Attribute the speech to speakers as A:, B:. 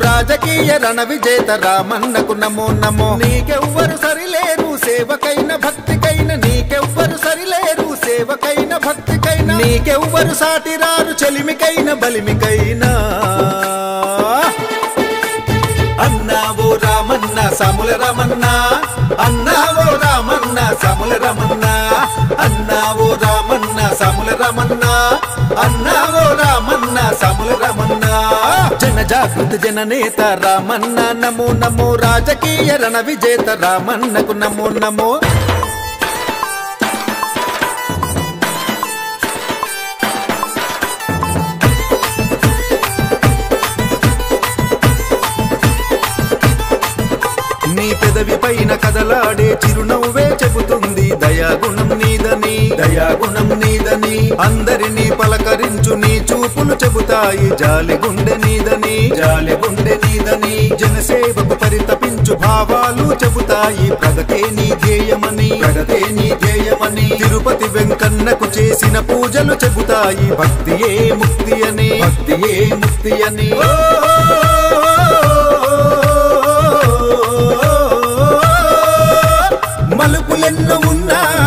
A: రాజకీయ రణ విజేత రామన్నకు నమో నమో. నీకెవ్వరు సరిలేరు సేవకైన భక్తికైన, నీకెవ్వరు సరిలేరు సేవకైన భక్తికైన, నీకెవ్వరు సాటిరారు చెలిమికైన బలిమికైనా. అన్నావో రామన్న సాముల రామన్న, అన్నావో రామన్న సాముల రామన్న, అన్నావో రామన్న సాముల రామన్న, అన్నావో రామన్న సాముల రామన్న. జన జాగృతి జననేత రామన్న నమో నమో. రాజకీయ రణ విజేత రామన్నకు నమో నమో. నీ పెదవి పైన కదలాడే చిరునవ్వే చెబుతుంది దయాగుణం నీదని, దయాగుణం నీదని. అందరినీ పలకరించు నీ చూపులు చెబుతాయి జాలి గుండె నీదని, జాలి గుండె నీదని. జనసేవకు పరితపించు భావాలు చెబుతాయి ప్రగతే నీ ధ్యేయమని, ప్రగతే నీ ధ్యేయమని. తిరుపతి వెంకన్నకు చేసిన పూజలు చెబుతాయి భక్తియే ముక్తి అని, భక్తియే ముక్తి అని.